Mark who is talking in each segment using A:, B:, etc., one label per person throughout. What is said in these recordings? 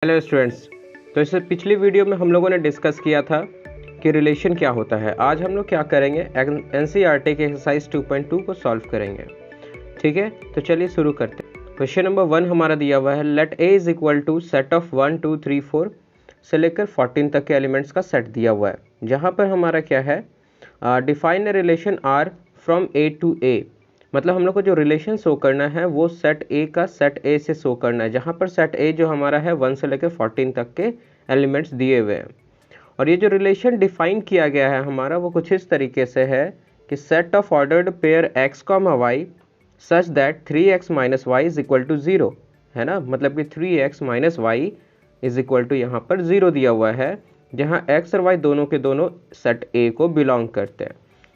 A: Hello students. तो इससे पिछली वीडियो में हम लोगों ने डिस्कस किया था कि रिलेशन क्या होता है। आज हम लोग क्या करेंगे, एनसीईआरटी के एक्सरसाइज 2.2 को सॉल्व करेंगे। ठीक है, तो चलिए शुरू करते हैं। क्वेश्चन नंबर 1 हमारा दिया हुआ है, let A is equal to set of 1 2 3 4 से लेकर 14 तक के एलिमेंट्स का सेट दिया हुआ है। जहाँ पर हमारा क्या है, define a relation R from A to A. मतलब हम लोग को जो रिलेशन शो करना है वो सेट ए का सेट ए से शो करना है, जहाँ पर सेट ए जो हमारा है 1 से लेकर 14 तक के एलिमेंट्स दिए हुए हैं। और ये जो रिलेशन डिफाइन किया गया है हमारा वो कुछ इस तरीके से है कि set of ordered pair x comma y such that 3x minus y is equal to 0 है ना। मतलब कि 3x minus y is equal to यहाँ पर 0 दिया हुआ है, जहाँ x और y दोनों के दोनों सेट ए को बिलोंग करते हैं।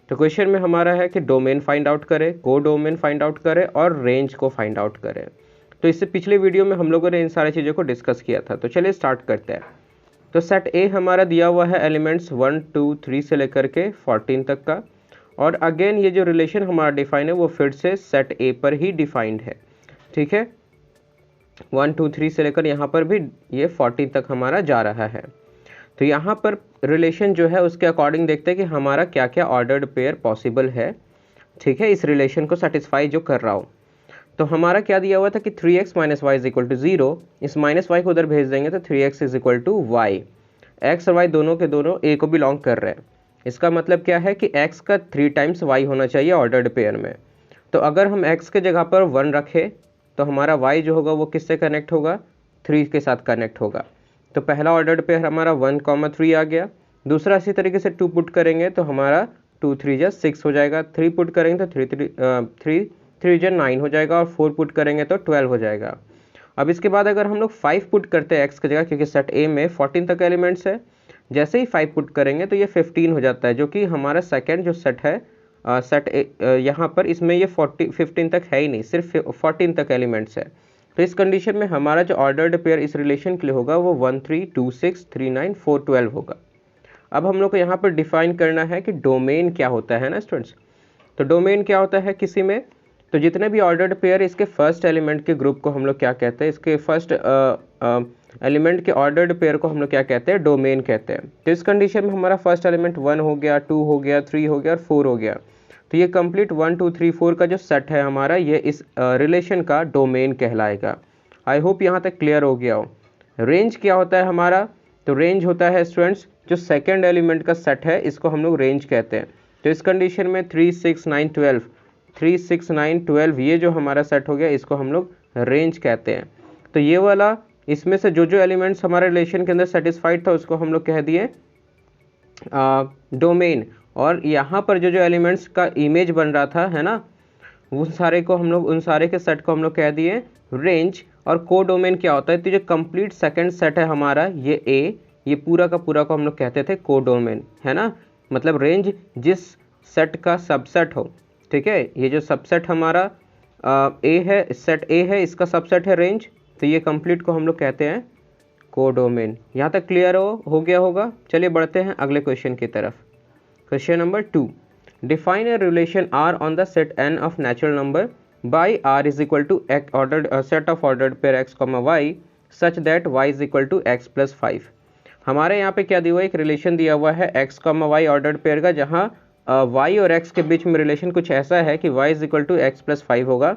A: तो क्वेश्चन में हमारा है कि डोमेन फाइंड आउट करें, को डोमेन फाइंड आउट करें और रेंज को फाइंड आउट करें। तो इससे पिछले वीडियो में हम लोगों ने इन सारी चीज़ों को डिस्कस किया था। तो चलिए स्टार्ट करते हैं। तो सेट ए हमारा दिया हुआ है एलिमेंट्स 1 2 3 से लेकर के 14 तक का। और अगेन ये जो रिलेशन हमारा डिफाइन है वो फिर से सेट ए पर ही डिफाइंड है। ठीक है, 1 2 3 से लेकर यहाँ पर भी ये 14 तक हमारा जा रहा है। तो यहाँ पर रिलेशन जो है उसके अकॉर्डिंग देखते हैं कि हमारा क्या क्या ऑर्डर्ड पेयर पॉसिबल है। ठीक है, इस रिलेशन को सेटिस्फाई जो कर रहा हो। तो हमारा क्या दिया हुआ था कि 3x minus y is equal to 0। इस माइनस वाई को उधर भेज देंगे तो 3x is equal to y. X और वाई दोनों के दोनों ए को बिलोंग कर रहे हैं। इसका मतलब क्या है कि x का 3 टाइम्स y होना चाहिए ऑर्डर्ड पेयर में। तो अगर हम x के जगह पर 1 रखें तो हमारा y जो होगा वो किससे कनेक्ट होगा, 3 के साथ कनेक्ट होगा। तो पहला ऑर्डर्ड पेयर हमारा 1,3 आ गया। दूसरा इसी तरीके से 2 पुट करेंगे तो हमारा 2 3 जा 6 हो जाएगा। 3 पुट करेंगे तो 3 जा 9 हो जाएगा और 4 पुट करेंगे तो 12 हो जाएगा। अब इसके बाद अगर हम लोग 5 पुट करते हैं एक्स की जगह, क्योंकि सेट ए में 14 तक एलिमेंट्स है, जैसे ही 5 पुट करेंगे तो ये 15 हो जाता है, जो कि हमारा सेकेंड जो सेट है सेट ए यहाँ पर इसमें ये 15 तक है ही नहीं, सिर्फ 14 तक एलिमेंट्स है। तो इस कंडीशन में हमारा जो ऑर्डर्ड पेयर इस रिलेशन के लिए होगा वो 1 3 2 6 3 9 4 12 होगा। अब हम लोग को यहाँ पर डिफाइन करना है कि डोमेन क्या होता है ना स्टूडेंट्स। तो डोमेन क्या होता है किसी में, तो जितने भी ऑर्डर्ड पेयर इसके फर्स्ट एलिमेंट के ग्रुप को हम लोग क्या कहते हैं, इसके फर्स्ट एलिमेंट के ऑर्डर्ड पेयर को हम लोग क्या कहते हैं, डोमेन कहते हैं। तो इस कंडीशन में हमारा फर्स्ट एलिमेंट 1 हो गया, 2 हो गया, 3 हो गया और 4 हो गया। तो ये कंप्लीट 1 2 3 4 का जो सेट है हमारा, ये इस रिलेशन का डोमेन कहलाएगा। आई होप यहाँ तक क्लियर हो गया हो। रेंज क्या होता है हमारा, तो रेंज होता है स्टूडेंट्स जो सेकेंड एलिमेंट का सेट है, इसको हम लोग रेंज कहते हैं। तो इस कंडीशन में 3 6 9 12 3 6 9 12 ये जो हमारा सेट हो गया इसको हम लोग रेंज कहते हैं। तो ये वाला इसमें से जो जो एलिमेंट्स हमारे रिलेशन के अंदर सेटिस्फाइड था उसको हम लोग कह दिए डोमेन। और यहाँ पर जो जो एलिमेंट्स का इमेज बन रहा था है ना, उन सारे को हम लोग, उन सारे के सेट को हम लोग कह दिए रेंज। और को डोमेन क्या होता है, तो जो कंप्लीट सेकंड सेट है हमारा ये ए, ये पूरा का पूरा को हम लोग कहते थे को डोमेन है ना। मतलब रेंज जिस सेट का सबसेट हो। ठीक है, ये जो सबसेट हमारा ए है, सेट ए है, इसका सबसेट है रेंज, तो ये कंप्लीट को हम लोग कहते हैं को डोमेन। यहाँ तक क्लियर हो गया होगा। चलिए बढ़ते हैं अगले क्वेश्चन की तरफ। Question number 2, define a relation R on the set n of natural number by R is equal to ordered set of ordered pair x, y such that y is equal to x plus 5। हमारे यहाँ पे क्या दिया हुआ है, एक relation दिया हुआ है x, y ऑर्डर्ड पेयर का, जहाँ y और x के बीच में रिलेशन कुछ ऐसा है कि y is equal to x plus 5 होगा।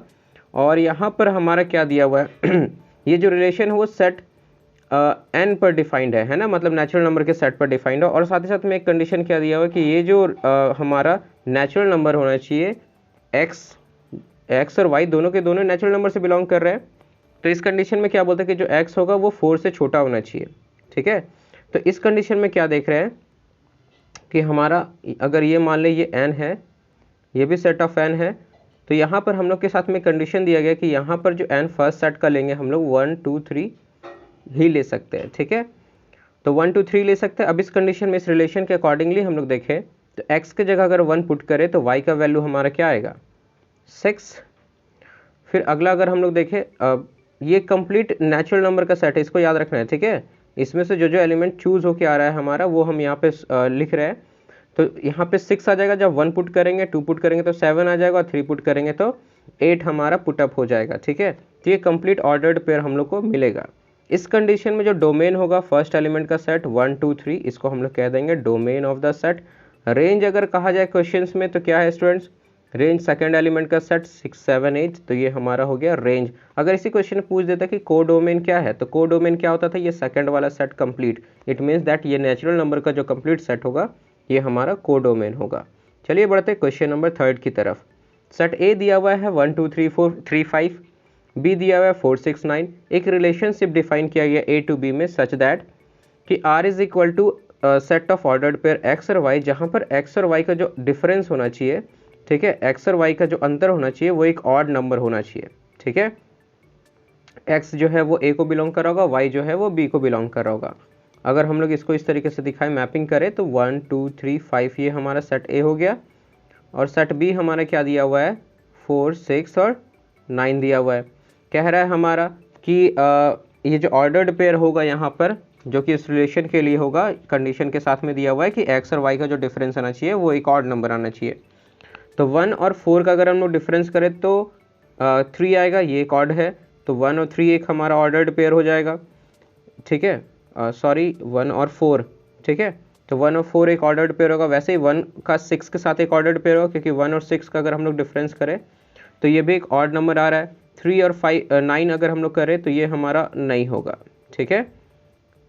A: और यहाँ पर हमारा क्या दिया हुआ है ये जो रिलेशन है वो सेट n पर डिफाइंड है ना, मतलब नेचुरल नंबर के सेट पर डिफाइंड है। और साथ ही साथ में एक कंडीशन क्या दिया हुआ है कि ये जो हमारा नेचुरल नंबर होना चाहिए, x और y दोनों के दोनों नेचुरल नंबर से बिलोंग कर रहे हैं। तो इस कंडीशन में क्या बोलते हैं कि जो x होगा वो 4 से छोटा होना चाहिए। ठीक है, तो इस कंडीशन में क्या देख रहे हैं कि हमारा अगर ये मान ले ये n है, ये भी सेट ऑफ n है, तो यहाँ पर हम लोग के साथ में कंडीशन दिया गया कि यहाँ पर जो n फर्स्ट सेट का लेंगे हम लोग 1 2 3 ही ले सकते हैं। ठीक है, तो 1 2 3 ले सकते हैं। अब इस कंडीशन में इस रिलेशन के अकॉर्डिंगली हम लोग देखें तो x के जगह अगर 1 पुट करें तो y का वैल्यू हमारा क्या आएगा, 6। फिर अगला अगर हम लोग देखें, ये कंप्लीट नेचुरल नंबर का सेट है, इसको याद रखना है। ठीक है, इसमें से जो जो एलिमेंट चूज होके आ रहा है हमारा वो हम यहाँ पे लिख रहे हैं। तो यहाँ पे 6 आ जाएगा, जब 1 पुट करेंगे, 2 पुट करेंगे तो 7 आ जाएगा और 3 पुट करेंगे तो 8 हमारा पुटअप हो जाएगा। ठीक है, तो ये कंप्लीट ऑर्डर्ड पेयर हम लोग को मिलेगा। इस कंडीशन में जो डोमेन होगा फर्स्ट एलिमेंट का सेट 1 2 3, इसको हम लोग कह देंगे domain of the set. Range अगर कहा जाए क्वेश्चंस में तो क्या है स्टूडेंट्स, रेंज सेकंड एलिमेंट का सेट 6 7 8, तो ये हमारा हो गया रेंज। अगर इसी क्वेश्चन में पूछ देता कि को डोमेन क्या है, तो को डोमेन क्या होता था, ये सेकंड वाला set complete, it means that ये नेचुरल नंबर का जो कंप्लीट सेट होगा ये हमारा को डोमेन होगा। चलिए बढ़ते क्वेश्चन नंबर 3 की तरफ। सेट ए दिया हुआ है 1 2 3 4 3 5, बी दिया हुआ है 4 6 9। एक रिलेशनशिप डिफाइन किया गया ए टू बी में सच दैट कि R is equal to set of ordered pair x और वाई, जहाँ पर एक्स और वाई का जो डिफरेंस होना चाहिए, ठीक है, एक्स और वाई का जो अंतर होना चाहिए वो एक ऑड नंबर होना चाहिए। ठीक है, एक्स जो है वो ए को बिलोंग कर रहा होगा, वाई जो है वो बी को बिलोंग कर रहा होगा। अगर हम लोग इसको इस तरीके से दिखाएं, मैपिंग करें तो 1 2 3 5 ये हमारा सेट ए हो गया, और सेट बी हमारा क्या दिया हुआ है 4 6 और 9 दिया हुआ है। कह रहा है हमारा कि ये जो ऑर्डर्ड पेयर होगा यहाँ पर, जो कि इस रिलेशन के लिए होगा, कंडीशन के साथ में दिया हुआ है कि एक्स और वाई का जो डिफरेंस आना चाहिए वो एक ऑड नंबर आना चाहिए। तो 1 और 4 का अगर हम लोग डिफरेंस करें तो 3 आएगा, ये एक ऑड है, तो 1 और 3 एक हमारा ऑर्डर्ड पेयर हो जाएगा। ठीक है, सॉरी 1 और 4, ठीक है, तो 1 और 4 एक ऑर्डर्ड पेयर होगा। वैसे ही 1 का 6 के साथ एक ऑर्डर्ड पेयर होगा, क्योंकि 1 और 6 का अगर हम लोग डिफरेंस करें तो ये भी एक ऑड नंबर आ रहा है। 3 और 9 अगर हम लोग करें तो ये हमारा नहीं होगा। ठीक है,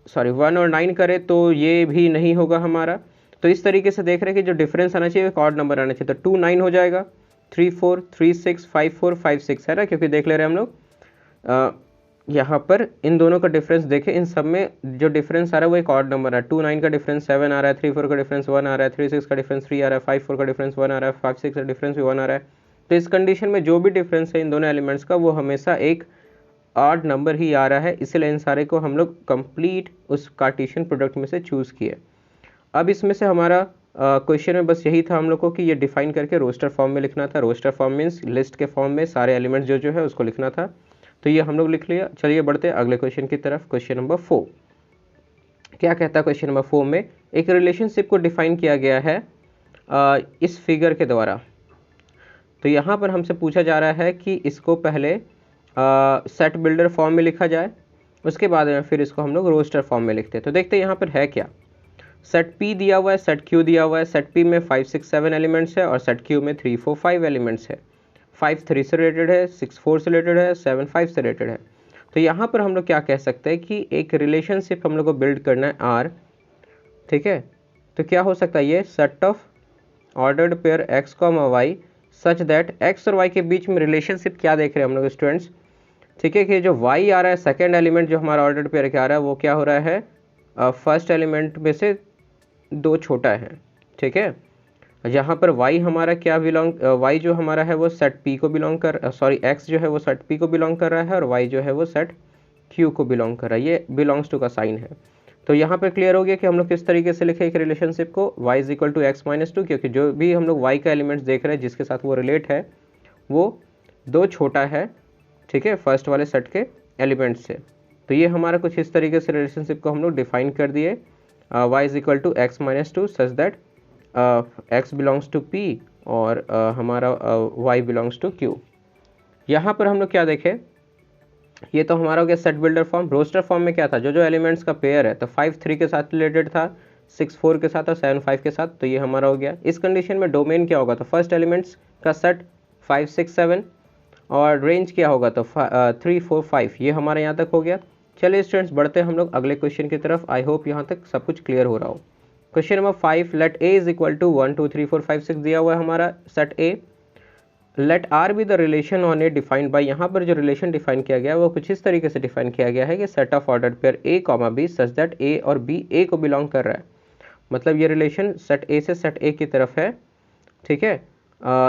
A: सॉरी 1 और 9 करें तो ये भी नहीं होगा हमारा। तो इस तरीके से देख रहे हैं कि जो डिफरेंस आना चाहिए एक ऑड नंबर आना चाहिए, तो 2 9 हो जाएगा, 3 4 3 6 5 4 5 6 है ना, क्योंकि देख ले रहे हैं हम लोग यहाँ पर इन दोनों का डिफरेंस देखें, इन सब में जो डिफरेंस आ रहा है वो एक ऑड नंबर है। 2 9 का डिफरेंस 7 आ रहा है, 3 4 का डिफरेंस 1 आ रहा है, 3 6 का डिफरेंस 3 आ रहा है, 5 4 का डिफरेंस 1 आ रहा है, 5 6 का डिफरेंस भी 1 आ रहा है। तो इस कंडीशन में जो भी डिफरेंस है इन दोनों एलिमेंट्स का वो हमेशा एक ऑड नंबर ही आ रहा है, इसलिए इन सारे को हम लोग कंप्लीट उस कार्टेशियन प्रोडक्ट में से चूज़ किए। अब इसमें से हमारा क्वेश्चन में बस यही था हम लोग को कि ये डिफाइन करके रोस्टर फॉर्म में लिखना था। रोस्टर फॉर्म मीन्स लिस्ट के फॉर्म में सारे एलिमेंट्स जो है उसको लिखना था, तो ये हम लोग लिख लिया। चलिए बढ़ते हैं अगले क्वेश्चन की तरफ। क्वेश्चन नंबर 4 क्या कहता है, क्वेश्चन नंबर 4 में एक रिलेशनशिप को डिफाइन किया गया है इस फिगर के द्वारा। तो यहाँ पर हमसे पूछा जा रहा है कि इसको पहले सेट बिल्डर फॉर्म में लिखा जाए, उसके बाद में फिर इसको हम लोग रोस्टर फॉर्म में लिखते हैं। तो देखते हैं यहाँ पर है क्या। सेट P दिया हुआ है, सेट Q दिया हुआ है। सेट P में 5 6 7 एलिमेंट्स है और सेट Q में 3 4 5 एलिमेंट्स है। 5 3 से रिलेटेड है, 6 4 से रिलेटेड है, 7 5 से रिलेटेड है। तो यहाँ पर हम लोग क्या कह सकते हैं कि एक रिलेशनशिप हम लोग को बिल्ड करना है R। ठीक है, तो क्या हो सकता है, ये set of ordered pair x, y such that x और y के बीच में रिलेशनशिप क्या देख रहे हैं हम लोग स्टूडेंट्स। ठीक है, कि जो y आ रहा है सेकेंड एलिमेंट जो हमारा ऑर्डर्ड पेयर क्या आ रहा है वो क्या हो रहा है, फर्स्ट एलिमेंट में से 2 छोटा है। ठीक है, जहाँ पर y हमारा क्या बिलोंग, y जो हमारा है वो सेट p को बिलोंग कर, सॉरी x जो है वो सेट p को बिलोंग कर रहा है और y जो है वो सेट q को बिलोंग कर रहा है। ये बिलोंग्स टू का साइन है। तो यहाँ पर क्लियर हो गया कि हम लोग किस तरीके से लिखे एक रिलेशनशिप को, y is equal to x minus 2, क्योंकि जो भी हम लोग y का एलिमेंट्स देख रहे हैं जिसके साथ वो रिलेट है वो 2 छोटा है। ठीक है, फर्स्ट वाले सेट के एलिमेंट्स से। तो ये हमारा कुछ इस तरीके से रिलेशनशिप को हम लोग डिफाइन कर दिए, y is equal to x minus 2 such that x belongs to p और हमारा y बिलोंग्स टू q। यहाँ पर हम लोग क्या देखें, ये तो हमारा हो गया set builder form. Roster form में क्या था, जो जो एलिमेंट्स का पेयर है, तो 5 3 के साथ रिलेटेड था, 6 4 के साथ और 7 5 के साथ, तो ये हमारा हो गया। इस कंडीशन में डोमेन क्या होगा, तो फर्स्ट एलिमेंट्स का सेट 5 6 7 और रेंज क्या होगा, तो 3 4 5, ये हमारे यहाँ तक हो गया। चलिए स्टूडेंट्स बढ़ते हैं हम लोग अगले क्वेश्चन की तरफ। आई होप यहाँ तक सब कुछ क्लियर हो रहा हो। Question number 5, let A is equal to 1 2 3 4 5 6 दिया हुआ है हमारा set A. Let R be the relation on A defined by, यहाँ पर जो रिलेशन डिफाइन किया गया है वो कुछ इस तरीके से डिफाइन किया गया है कि set of ordered pair A comma B such that A और बी ए को बिलोंग कर रहा है। मतलब ये रिलेशन सेट ए से सेट ए की तरफ है। ठीक है,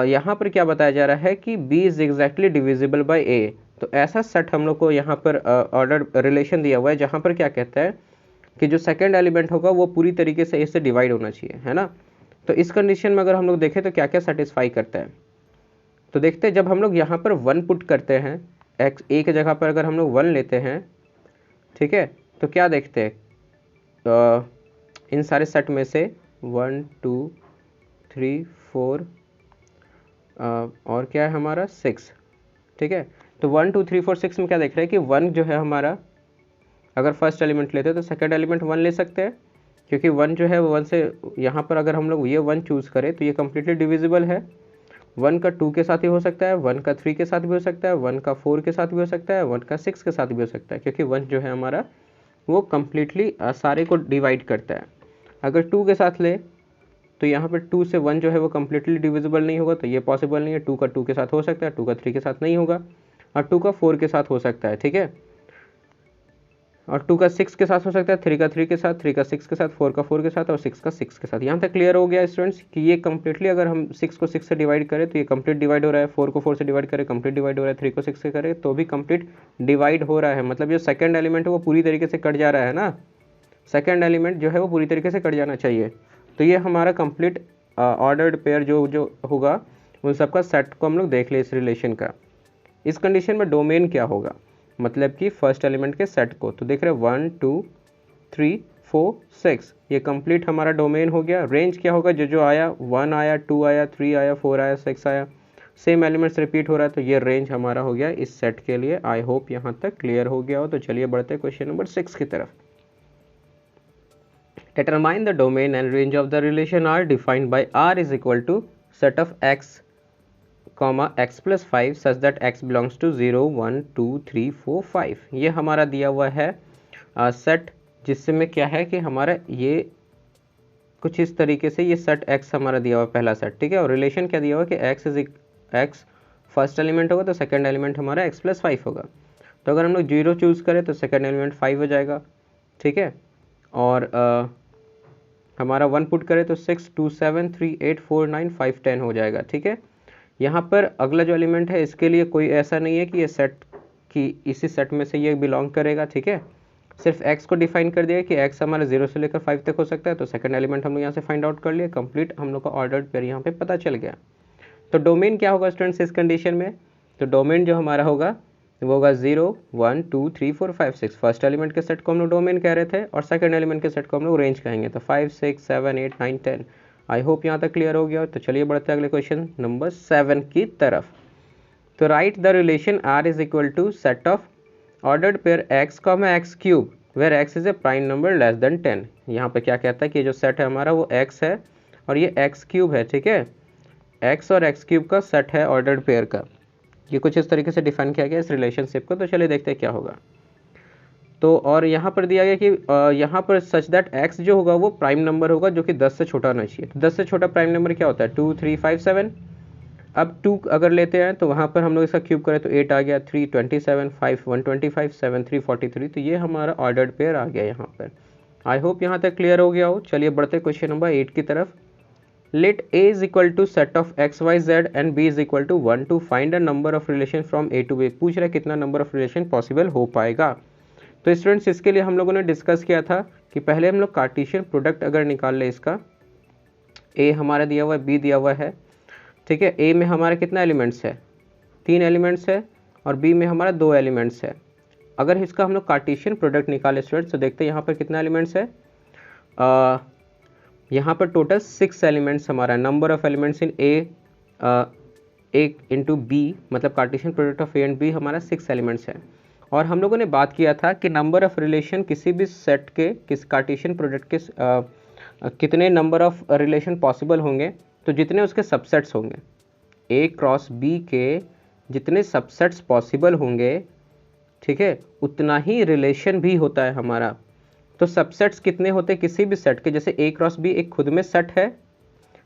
A: यहाँ पर क्या बताया जा रहा है कि B is exactly divisible by A. तो ऐसा सेट हम लोग को यहाँ पर ऑर्डर रिलेशन दिया हुआ है जहाँ पर क्या कहता है कि जो सेकंड एलिमेंट होगा वो पूरी तरीके से ए से डिवाइड होना चाहिए, है ना। तो इस कंडीशन में अगर हम लोग देखें तो क्या क्या सेटिस्फाई करता है, तो देखते हैं जब हम लोग यहाँ पर 1 पुट करते हैं, एक्स ए की जगह पर अगर हम लोग 1 लेते हैं, ठीक है, तो क्या देखते हैं, इन सारे सेट में से 1 2 3 4 और क्या है हमारा 6। ठीक है, तो 1 2 3 4 6 में क्या देख रहे हैं कि 1 जो है हमारा अगर फर्स्ट एलिमेंट लेते हैं तो सेकंड एलिमेंट 1 ले सकते हैं, क्योंकि 1 जो है वो 1 से यहाँ पर अगर हम लोग ये 1 चूज़ करें तो ये कम्प्लीटली डिविजिबल है। 1 का 2 के साथ ही हो सकता है, 1 का 3 के साथ भी हो सकता है, 1 का 4 के साथ भी हो सकता है, 1 का 6 के साथ भी हो सकता है, क्योंकि 1 जो है हमारा वो कम्प्लीटली सारे को डिवाइड करता है। अगर 2 के साथ ले तो यहाँ पर 2 से 1 जो है वो कम्प्लीटली डिविजिबल नहीं होगा, तो ये पॉसिबल नहीं है। 2 का 2 के साथ हो सकता है, 2 का 3 के साथ नहीं होगा, और 2 का 4 के साथ हो सकता है, ठीक है। और 2 का 6 के साथ हो सकता है, 3 का 3 के साथ, 3 का 6 के साथ, 4 का 4 के साथ, और 6 का 6 के साथ। यहाँ तक क्लियर हो गया स्टूडेंट्स कि ये कम्प्लीटली अगर हम 6 को 6 से डिवाइड करें तो ये कंप्लीट डिवाइड हो रहा है, 4 को 4 से डिवाइड करें कंप्लीट डिवाइड हो रहा है, 3 को 6 से करें तो भी कंप्लीट डिवाइड हो रहा है। मतलब जो सेकंड एलिमेंट है वो पूरी तरीके से कट जा रहा है ना, सेकंड एलिमेंट जो है वो पूरी तरीके से कट जाना चाहिए। तो ये हमारा कंप्लीट ऑर्डर्ड पेयर जो होगा उन सबका सेट को हम लोग देख ले इस रिलेशन का। इस कंडीशन में डोमेन क्या होगा, मतलब कि फर्स्ट एलिमेंट के सेट को। तो देख रहे हैं 1 2 3 4 6, ये कंप्लीट हमारा डोमेन हो गया। रेंज क्या होगा, जो आया 1 आया, 2 आया, 3 आया, 4 आया, 6 आया, सेम एलिमेंट्स रिपीट हो रहा है, तो ये रेंज हमारा हो गया इस सेट के लिए। आई होप यहाँ तक क्लियर हो गया हो। तो चलिए बढ़ते हैं क्वेश्चन नंबर 6 की तरफ। Determine the domain and range of the relation R defined by R is equal to set of x comma x plus 5 such that x belongs to 0 1 2 3 4 5। ये हमारा दिया हुआ है सेट, जिसमें क्या है कि हमारा ये कुछ इस तरीके से ये सेट x हमारा दिया हुआ पहला सेट, ठीक है। और रिलेशन क्या दिया हुआ कि x फर्स्ट एलिमेंट होगा तो सेकंड एलिमेंट हमारा x प्लस 5 होगा। तो अगर हम लोग 0 चूज़ करें तो सेकंड एलिमेंट 5 हो जाएगा, ठीक है। और हमारा 1 पुट करें तो 6 2 7 3 8 4 9 5 10 हो जाएगा, ठीक है। यहाँ पर अगला जो एलिमेंट है इसके लिए कोई ऐसा नहीं है कि ये सेट की इसी सेट में से ये बिलोंग करेगा, ठीक है। सिर्फ x को डिफाइन कर दिया कि x हमारा 0 से लेकर 5 तक हो सकता है। तो सेकंड एलिमेंट हम लोग यहाँ से फाइंड आउट कर लिए, कंप्लीट हम लोग का ऑर्डर्ड पेयर यहाँ पे पता चल गया। तो डोमेन क्या होगा स्टूडेंट्स इस कंडीशन में, तो डोमेन जो हमारा होगा वो होगा 0 1 2 3 4 5 6। फर्स्ट एलिमेंट के सेट को हम लोग डोमेन कह रहे थे और सेकंड एलिमेंट के सेट को हम लोग रेंज कहेंगे, तो 5 6 7 8 9 10। आई होप यहाँ तक क्लियर हो गया। तो चलिए बढ़ते हैं अगले क्वेश्चन नंबर 7 की तरफ। तो write the relation R is equal to set of ordered pair x comma x cube where x is a prime number less than 10। यहाँ पे क्या कहता है कि जो सेट है हमारा वो x है और ये x क्यूब है, ठीक है। x और x क्यूब का सेट है ऑर्डर्ड पेयर का। ये कुछ इस तरीके से डिफाइन किया गया इस रिलेशनशिप को। तो चलिए देखते हैं क्या होगा। तो और यहाँ पर दिया गया कि यहाँ पर सच दैट x जो होगा वो प्राइम नंबर होगा जो कि 10 से छोटा होना चाहिए। तो 10 से छोटा प्राइम नंबर क्या होता है 2 3 5 7। अब 2 अगर लेते हैं तो वहाँ पर हम लोग इसका क्यूब करें तो 8 आ गया, 3 27, 5 125, 7 3 43। तो ये हमारा ऑर्डर्ड पेयर आ गया यहाँ पर। आई होप यहाँ तक क्लियर हो गया हो। चलिए बढ़ते क्वेश्चन नंबर 8 की तरफ। Let A is equal to set of x, y, z and B is equal to 1 to find a number of relation from A to B। पूछ रहा है कितना नंबर ऑफ रिलेशन पॉसिबल हो पाएगा। तो students इसके लिए हम लोगों ने डिस्कस किया था कि पहले हम लोग कार्टेशियन प्रोडक्ट अगर निकाल ले इसका, A हमारा दिया हुआ है, B दिया हुआ है, ठीक है। A में हमारा कितना एलिमेंट्स है 3 एलिमेंट्स है और B में हमारा 2 एलिमेंट्स है। अगर इसका हम लोग कार्टेशियन प्रोडक्ट निकाले स्टूडेंट्स तो देखते हैं यहाँ पर कितना एलिमेंट्स है। यहाँ पर टोटल 6 एलिमेंट्स हमारा number of elements in A into B, मतलब Cartesian product of A and B हमारा 6 एलिमेंट्स है। और हम लोगों ने बात किया था कि नंबर ऑफ रिलेशन किसी भी सेट के किस कार्टेशियन प्रोडक्ट के कितने नंबर ऑफ रिलेशन पॉसिबल होंगे, तो जितने उसके सबसेट्स होंगे ए क्रॉस बी के जितने सबसेट्स पॉसिबल होंगे, ठीक है, उतना ही रिलेशन भी होता है हमारा। तो सबसेट्स कितने होते हैं किसी भी सेट के, जैसे ए क्रॉस बी एक खुद में सेट है,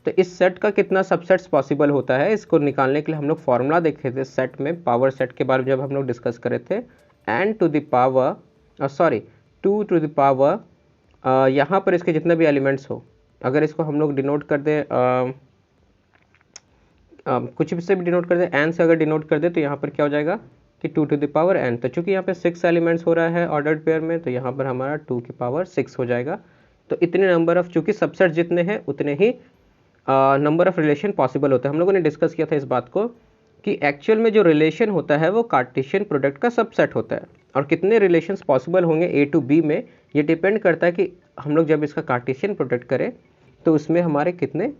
A: तो इस सेट का कितना सबसेट्स पॉसिबल होता है इसको निकालने के लिए हम लोग फॉर्मूला देखे थे सेट में, पावर सेट के बारे में जब हम लोग डिस्कस करे थे। n to the power 2 to the power यहाँ पर इसके जितने भी एलिमेंट्स हो, अगर इसको हम लोग डिनोट कर दें कुछ भी से भी डिनोट कर दें, n से अगर डिनोट कर दे तो यहाँ पर क्या हो जाएगा कि 2 टू द पावर n। तो चूंकि यहाँ पे 6 एलिमेंट्स हो रहा है ऑर्डर्ड पेयर में, तो यहाँ पर हमारा 2 की पावर 6 हो जाएगा। तो इतने नंबर ऑफ, चूंकि सबसेट जितने हैं उतने ही नंबर ऑफ रिलेशन पॉसिबल होता है। हम लोगों ने डिस्कस किया था इस बात को कि एक्चुअल में जो रिलेशन होता है वो कार्टेशियन प्रोडक्ट का सबसेट होता है, और कितने रिलेशंस पॉसिबल होंगे ए टू बी में ये डिपेंड करता है कि हम लोग जब इसका कार्टेशियन प्रोडक्ट करें तो उसमें हमारे कितने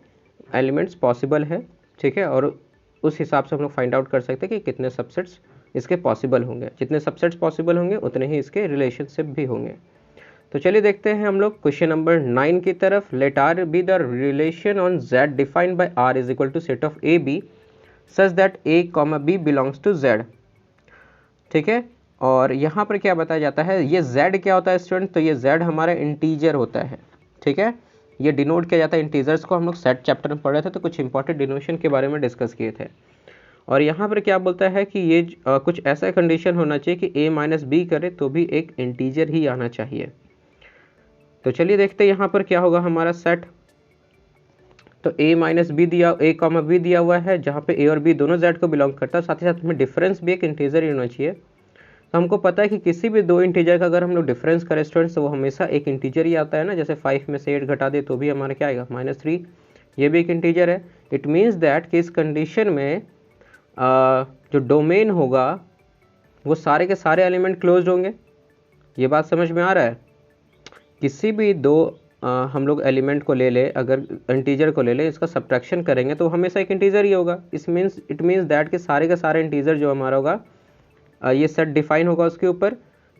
A: एलिमेंट्स पॉसिबल है, ठीक है। और उस हिसाब से हम लोग फाइंड आउट कर सकते हैं कि कितने सबसेट्स इसके पॉसिबल होंगे। जितने सबसेट्स पॉसिबल होंगे उतने ही इसके रिलेशनशिप भी होंगे। तो चलिए देखते हैं हम लोग क्वेश्चन नंबर 9 की तरफ। Let R be the relation on z defined by r is equal to set of A B such that a comma b belongs to z। ठीक है, और यहाँ पर क्या बताया जाता है, ये z क्या होता है स्टूडेंट, तो ये z हमारा इंटीजर होता है। ठीक है, ये डिनोट किया जाता है इंटीजर्स को। हम लोग सेट चैप्टर में पढ़ रहे थे तो कुछ इंपॉर्टेंट डिनोशन के बारे में डिस्कस किए थे। और यहाँ पर क्या बोलता है कि ये कुछ ऐसा कंडीशन होना चाहिए कि a माइनस बी करे तो भी एक इंटीजर ही आना चाहिए। तो चलिए देखते हैं यहाँ पर क्या होगा हमारा सेट। तो a माइनस बी दिया, a कॉमा बी दिया हुआ है, जहाँ पे a और b दोनों z को बिलोंग करता है। साथ ही साथ में डिफरेंस भी एक इंटीजर ही होना चाहिए। तो हमको पता है कि किसी भी दो इंटीजर का अगर हम लोग डिफरेंस करें स्टूडेंट्स तो वो हमेशा एक इंटीजर ही आता है ना। जैसे 5 में से 8 घटा दे तो भी हमारा क्या आएगा, -3। ये भी एक इंटीजर है। इट मीन्स दैट कि इस कंडीशन में जो डोमेन होगा वो सारे के सारे एलिमेंट क्लोज्ड होंगे। ये बात समझ में आ रहा है। किसी भी दो हम लोग एलिमेंट को ले ले, अगर इंटीजर को ले ले, इसका सब्ट्रैक्शन करेंगे तो हमेशा एक इंटीजर ही होगा। इट मीन्स दैट कि सारे का सारे इंटीजर जो हमारा होगा ये सेट डिफाइन होगा उसके ऊपर।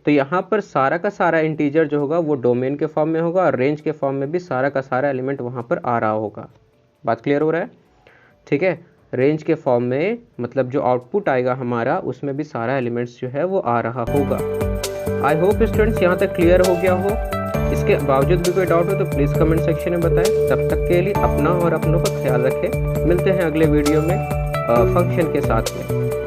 A: तो यहाँ पर सारा का सारा इंटीजर जो होगा वो डोमेन के फॉर्म में होगा और रेंज के फॉर्म में भी सारा का सारा एलिमेंट वहाँ पर आ रहा होगा। बात क्लियर हो रहा है? ठीक है, रेंज के फॉर्म में मतलब जो आउटपुट आएगा हमारा उसमें भी सारा एलिमेंट्स जो है वो आ रहा होगा। आई होप स्टूडेंट्स यहाँ तक क्लियर हो गया हो। इसके बावजूद भी कोई डाउट हो तो प्लीज़ कमेंट सेक्शन में बताएं। तब तक के लिए अपना और अपनों का ख्याल रखें। मिलते हैं अगले वीडियो में फंक्शन के साथ में।